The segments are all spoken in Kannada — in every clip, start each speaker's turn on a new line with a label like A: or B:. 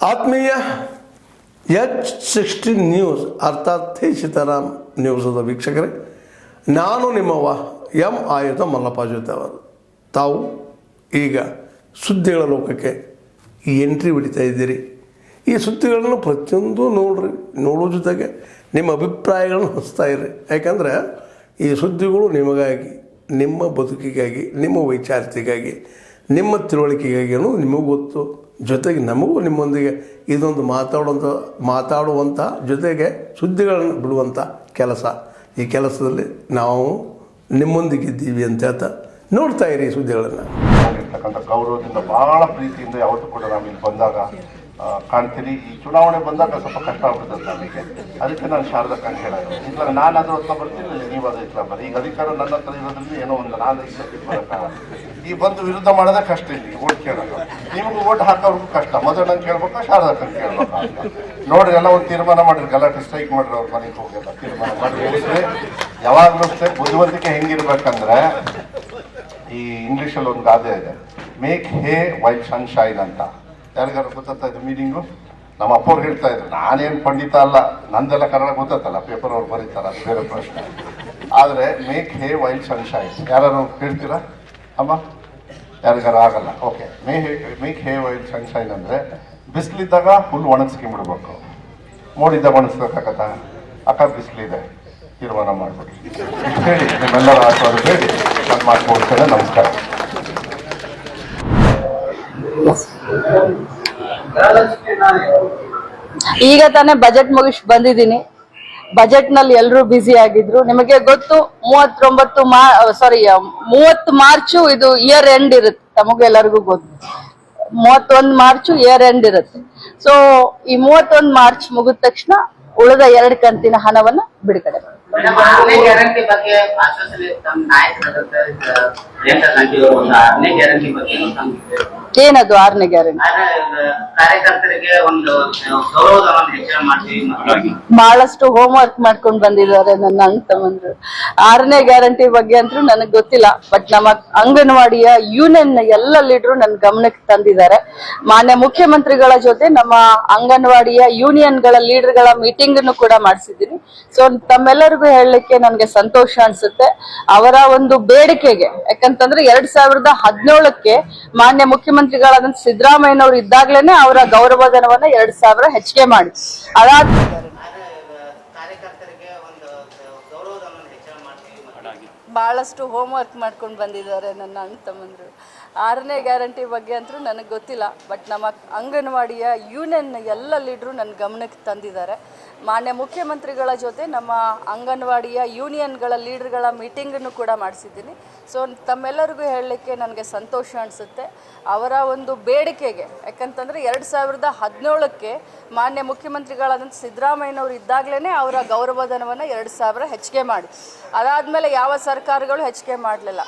A: ಆತ್ಮೀಯ H60 ನ್ಯೂಸ್ ಅರ್ಥಾತ್ ಸೀತಾರಾಮ್ ನ್ಯೂಸದ ವೀಕ್ಷಕರೇ, ನಾನು ನಿಮ್ಮವ ಎಂ ಆಯುಧ ಮಲ್ಲಪ್ಪ ಜೊತೆ ಅವರು. ತಾವು ಈಗ ಸುದ್ದಿಗಳ ಲೋಕಕ್ಕೆ ಎಂಟ್ರಿ ಹೊಡಿತಾ ಇದ್ದೀರಿ. ಈ ಸುದ್ದಿಗಳನ್ನು ಪ್ರತಿಯೊಂದು ನೋಡೋ ಜೊತೆಗೆ ನಿಮ್ಮ ಅಭಿಪ್ರಾಯಗಳನ್ನು ಹಂಚ್ತಾ ಇರ್ರಿ. ಯಾಕಂದರೆ ಈ ಸುದ್ದಿಗಳು ನಿಮಗಾಗಿ, ನಿಮ್ಮ ಬದುಕಿಗಾಗಿ, ನಿಮ್ಮ ವೈಚಾರಿಕೆಗಾಗಿ, ನಿಮ್ಮ ತಿಳುವಳಿಕೆಗಾಗಿ ನಿಮಗೂ ಗೊತ್ತು. ಜೊತೆಗೆ ನಮಗೂ ನಿಮ್ಮೊಂದಿಗೆ ಇದೊಂದು ಮಾತಾಡುವಂಥ ಜೊತೆಗೆ ಸುದ್ದಿಗಳನ್ನು ಬಿಡುವಂಥ ಕೆಲಸ. ಈ ಕೆಲಸದಲ್ಲಿ ನಾವು ನಿಮ್ಮೊಂದಿಗಿದ್ದೀವಿ ಅಂತ ಹೇಳ್ತಾ ನೋಡ್ತಾ ಇರಿ ಸುದ್ದಿಗಳನ್ನು.
B: ಗೌರವದಿಂದ ಬಹಳ ಪ್ರೀತಿಯಿಂದ ಯಾವತ್ತೂ ಕೂಡ ನಾವು ಇಲ್ಲಿ ಬಂದಾಗ ಕಾಣ್ತೀರಿ. ಈ ಚುನಾವಣೆ ಬಂದಾಗ ಸ್ವಲ್ಪ ಕಷ್ಟ ಆಗ್ಬಿಡ್ತದೆ ನಮಗೆ. ಅದಕ್ಕೆ ನಾನು ಶಾರದಾ ಕಂಡು ಹೇಳೋದು, ಇಲ್ಲ ನಾನಾದರೂ ಹತ್ರ ಬರ್ತೀನಿ, ನೀವಾದರೂ ಇಟ್ಲ ಬರ್ರಿ. ಈಗ ಅಧಿಕಾರ ನನ್ನ ಹತ್ರ ಇರೋದ್ರಿಂದ ಏನೋ ಒಂದು ನಾನು ಈ ಬಂದು ವಿರುದ್ಧ ಮಾಡೋದೇ ಕಷ್ಟ. ಇಲ್ಲಿ ಓಟ್ ಕೇಳೋದು, ನಿಮಗೂ ಓಟ್ ಹಾಕೋರ್ಗೂ ಕಷ್ಟ. ಮೊದಲು ನಂಗೆ ಕೇಳ್ಬೇಕಾ ಶಾರದಾ ಕಂಡು ಕೇಳ್ಬೇಕಾ ಅಂತ ನೋಡ್ರಿ. ಎಲ್ಲ ಒಂದು ತೀರ್ಮಾನ ಮಾಡಿರಿ, ಗಲಾಟೆ ಸ್ಟ್ರೈಕ್ ಮಾಡ್ರಿ, ಅವ್ರ ಮನೆಗೆ ಹೋಗಿಲ್ಲ ತೀರ್ಮಾನ ಮಾಡಿ ಹೇಳಿದ್ರೆ. ಯಾವಾಗಲೂ ಅಷ್ಟೇ ಬುದ್ಧಿವಂತಿಕೆ ಹೆಂಗಿರ್ಬೇಕಂದ್ರೆ, ಈ ಇಂಗ್ಲೀಷಲ್ಲಿ ಒಂದು ಗಾದೆ ಇದೆ, ಮೇಕ್ ಹೇ ವೈಲ್ ಸನ್ಶೈನ್ ಅಂತ. ಯಾರಿಗಾರು ಗೊತ್ತಾ ಇದು ಮೀನಿಂಗು? ನಮ್ಮ ಅಪ್ಪವ್ರು ಹೇಳ್ತಾ ಇದ್ರು. ನಾನೇನು ಪಂಡಿತ ಅಲ್ಲ, ನಂದೆಲ್ಲ ಕನ್ನಡ ಗೊತ್ತಲ್ಲ, ಪೇಪರ್ ಅವ್ರು ಬರೀತಾರೆ, ಅದು ಬೇರೆ ಪ್ರಶ್ನೆ. ಆದರೆ ಮೇಕ್ ಹೇ ವೈಲ್ ಸನ್ಶೈನ್ ಯಾರು ಹೇಳ್ತೀರಾ ಅಮ್ಮ? ಯಾರಿಗಾರು ಆಗಲ್ಲ. ಓಕೆ, ಮೇಕ್ ಹೇ ವೈಲ್ ಸನ್ಶೈನ್ ಅಂದರೆ ಬಿಸಿಲಿದ್ದಾಗ ಹುಲ್ಲು ಒಣಗಿಸ್ಕೊಂಡ್ಬಿಡ್ಬೇಕು, ಮೋಡಿದ್ದಾಗ ಒಣಗಿಸ್ಬೇಕಾಗತ್ತ? ಅಕ್ಕ ಬಿಸಿಲಿದೆ, ತೀರ್ಮಾನ ಮಾಡಿಬಿಡಿ ಹೇಳಿ, ನಿಮ್ಮೆಲ್ಲರ ಆಶೀರ್ವಾದ ಹೇಳಿ ನಾನು ಮಾಡ್ಕೊಡ್ತೇನೆ. ನಮಸ್ಕಾರ.
C: ಈಗ ತಾನೇ ಬಜೆಟ್ ಮುಗಿಸಿ ಬಂದಿದ್ದೀನಿ. ಬಜೆಟ್ ನಲ್ಲಿ ಎಲ್ಲರೂ ಬ್ಯುಸಿ ಆಗಿದ್ರು. ನಿಮಗೆ ಗೊತ್ತು, 30 ಮಾರ್ಚ್ ಇದು ಇಯರ್ ಎಂಡ್ ಇರುತ್ತೆ. ತಮಗೆಲ್ಲರಿಗೂ ಗೊತ್ತು, 31 ಮಾರ್ಚ್ ಇಯರ್ ಎಂಡ್ ಇರುತ್ತೆ. ಸೊ ಈ 31 ಮಾರ್ಚ್ ಮುಗಿದ ತಕ್ಷಣ ಉಳಿದ 2 ಕಂತಿನ ಹಣವನ್ನ ಬಿಡುಗಡೆ ಮಾಡಿ.
D: ಗ್ಯಾರಂಟಿ ಬಗ್ಗೆ ಆಶ್ವಾಸನೆ ತಮ್ಮ ನಾಯಕರು ಗ್ಯಾರಂಟಿ ಬಗ್ಗೆ
C: ಏನದು 6ನೇ ಗ್ಯಾರಂಟಿ?
D: ಕಾರ್ಯಕರ್ತರಿಗೆ ಒಂದು ಗೌರವಧನವನ್ನು ಹೆಚ್ಚಳ ಮಾಡ್ತೀವಿ.
C: ಬಹಳಷ್ಟು ಹೋಮ್ ವರ್ಕ್ ಮಾಡ್ಕೊಂಡು ಬಂದಿದ್ದಾರೆ ನನ್ನ ಅಣ್ಣ ತಮ್ಮಂದ್ರು. 6ನೇ ಗ್ಯಾರಂಟಿ ಬಗ್ಗೆ ಅಂತೂ ನನಗೆ ಗೊತ್ತಿಲ್ಲ. ಬಟ್ ನಮ್ಮ ಅಂಗನವಾಡಿಯ ಯೂನಿಯನ್ ಎಲ್ಲ ಲೀಡರು ನನ್ನ ಗಮನಕ್ಕೆ ತಂದಿದ್ದಾರೆ. ಮಾನ್ಯ ಮುಖ್ಯಮಂತ್ರಿಗಳ ಜೊತೆ ನಮ್ಮ ಅಂಗನವಾಡಿಯ ಯೂನಿಯನ್ಗಳ ಲೀಡರ್ಗಳ ಮೀಟಿಂಗ್ ಅನ್ನು ಕೂಡ ಮಾಡಿಸಿದ್ದೀನಿ. ಸೊ ತಮ್ಮೆಲ್ಲರಿಗೂ ಹೇಳಲಿಕ್ಕೆ ನನಗೆ ಸಂತೋಷ ಅನ್ಸುತ್ತೆ. ಅವರ ಒಂದು ಬೇಡಿಕೆಗೆ, ಯಾಕಂತಂದ್ರೆ 2017ಕ್ಕೆ ಮಾನ್ಯ ಮುಖ್ಯಮಂತ್ರಿಗಳಾದಂತ ಸಿದ್ದರಾಮಯ್ಯನವರು ಇದ್ದಾಗ್ಲೇನೆ ಅವರ ಗೌರವಧನವನ್ನ 2,000 ಹೆಚ್ಚಿಗೆ ಮಾಡಿ ಅದಾದ ಬಹಳಷ್ಟು ಹೋಮ್ ವರ್ಕ್ ಮಾಡ್ಕೊಂಡು ಬಂದಿದ್ದಾರೆ ನನ್ನ ಅಣ್ಣ ತಮ್ಮಂದ್ರು. 6ನೇ ಗ್ಯಾರಂಟಿ ಬಗ್ಗೆ ಅಂತೂ ನನಗೆ ಗೊತ್ತಿಲ್ಲ. ಬಟ್ ನಮ್ಮ ಅಂಗನವಾಡಿಯ ಯೂನಿಯನ್ ಎಲ್ಲ ಲೀಡರು ನನ್ನ ಗಮನಕ್ಕೆ ತಂದಿದ್ದಾರೆ. ಮಾನ್ಯ ಮುಖ್ಯಮಂತ್ರಿಗಳ ಜೊತೆ ನಮ್ಮ ಅಂಗನವಾಡಿಯ ಯೂನಿಯನ್ಗಳ ಲೀಡರ್ಗಳ ಮೀಟಿಂಗನ್ನು ಕೂಡ ಮಾಡಿಸಿದ್ದೀನಿ. ಸೊ ತಮ್ಮೆಲ್ಲರಿಗೂ ಹೇಳಲಿಕ್ಕೆ ನನಗೆ ಸಂತೋಷ ಅನಿಸುತ್ತೆ. ಅವರ ಒಂದು ಬೇಡಿಕೆಗೆ, ಯಾಕಂತಂದರೆ 2017ಕ್ಕೆ ಮಾನ್ಯ ಮುಖ್ಯಮಂತ್ರಿಗಳಾದಂಥ ಸಿದ್ದರಾಮಯ್ಯನವರು ಇದ್ದಾಗಲೇ ಅವರ ಗೌರವಧನವನ್ನು 2,000 ಹೆಚ್ಚಿಗೆ ಮಾಡಿ, ಅದಾದಮೇಲೆ ಯಾವ ಸರ್ಕಾರಗಳು ಹೆಚ್ಚಿಗೆ ಮಾಡಲಿಲ್ಲ.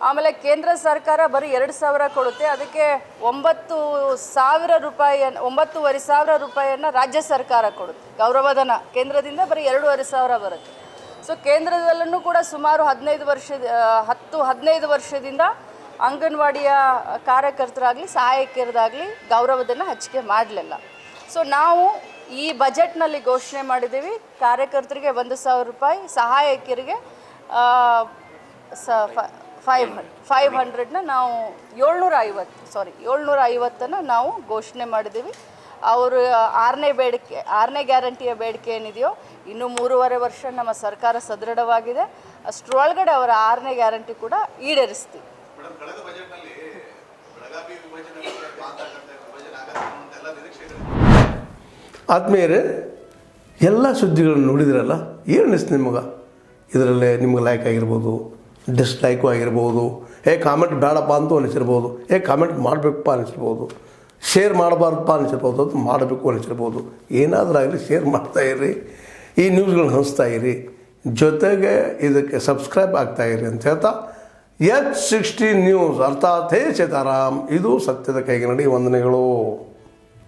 C: ಆಮೇಲೆ ಕೇಂದ್ರ ಸರ್ಕಾರ ಬರೀ 2,000 ಕೊಡುತ್ತೆ. ಅದಕ್ಕೆ 9,000 ರೂಪಾಯಿಯನ್ನು, 9,500 ರೂಪಾಯಿಯನ್ನು ರಾಜ್ಯ ಸರ್ಕಾರ ಕೊಡುತ್ತೆ ಗೌರವಧನ. ಕೇಂದ್ರದಿಂದ ಬರೀ 2,500 ಬರುತ್ತೆ. ಸೊ ಕೇಂದ್ರದಲ್ಲೂ ಕೂಡ ಸುಮಾರು 15 ವರ್ಷದಿಂದ ಅಂಗನವಾಡಿಯ ಕಾರ್ಯಕರ್ತರಾಗಲಿ ಸಹಾಯಕಿಯರಾಗಲಿ ಗೌರವಧನ ಹೆಚ್ಚಿಗೆ ಮಾಡಲಿಲ್ಲ. ಸೊ ನಾವು ಈ ಬಜೆಟ್ನಲ್ಲಿ ಘೋಷಣೆ ಮಾಡಿದ್ದೀವಿ, ಕಾರ್ಯಕರ್ತರಿಗೆ 1,000 ರೂಪಾಯಿ, ಸಹಾಯಕಿಯರಿಗೆ 500ನ ನಾವು 750 ನಾವು ಘೋಷಣೆ ಮಾಡಿದ್ದೀವಿ. ಅವರು 6ನೇ ಗ್ಯಾರಂಟಿಯ ಬೇಡಿಕೆ ಏನಿದೆಯೋ, ಇನ್ನೂ 3.5 ವರ್ಷ ನಮ್ಮ ಸರ್ಕಾರ ಸದೃಢವಾಗಿದೆ. ಅಷ್ಟರೊಳಗಡೆ ಅವರ 6ನೇ ಗ್ಯಾರಂಟಿ ಕೂಡ ಈಡೇರಿಸ್ತೀವಿ.
A: ಆತ್ಮೀಯರೇ, ಎಲ್ಲ ಸುದ್ದಿಗಳನ್ನು ನೋಡಿದ್ರಲ್ಲ, ಏನು ಅನಿಸ್ತು ನಿಮಗೆ? ಇದರಲ್ಲೇ ನಿಮ್ಗೆ ಲೈಕ್ ಆಗಿರ್ಬೋದು, ಡಿಸ್ಲೈಕು ಆಗಿರ್ಬೋದು, ಕಾಮೆಂಟ್ ಬೇಡಪ್ಪ ಅಂತೂ ಅನಿಸಿರ್ಬೋದು, ಕಾಮೆಂಟ್ ಮಾಡಬೇಕಪ್ಪ ಅನಿಸಿರ್ಬೋದು, ಶೇರ್ ಮಾಡಬಾರ್ದಪ್ಪ ಅನಿಸಿರ್ಬೋದು, ಅದು ಮಾಡಬೇಕು ಅನಿಸಿರ್ಬೋದು. ಏನಾದರೂ ಆಗಲಿ ಶೇರ್ ಮಾಡ್ತಾಯಿರಿ, ಈ ನ್ಯೂಸ್ಗಳನ್ನ ಹಂಚ್ತಾ ಇರಿ, ಜೊತೆಗೆ ಇದಕ್ಕೆ ಸಬ್ಸ್ಕ್ರೈಬ್ ಆಗ್ತಾಯಿರಿ ಅಂತ ಹೇಳ್ತಾ H60 ನ್ಯೂಸ್ ಅರ್ಥಾತ್ ಸೀತಾರಾಮ್, ಇದು ಸತ್ಯದ ಕೈಗೆ ನಡಿ. ವಂದನೆಗಳು.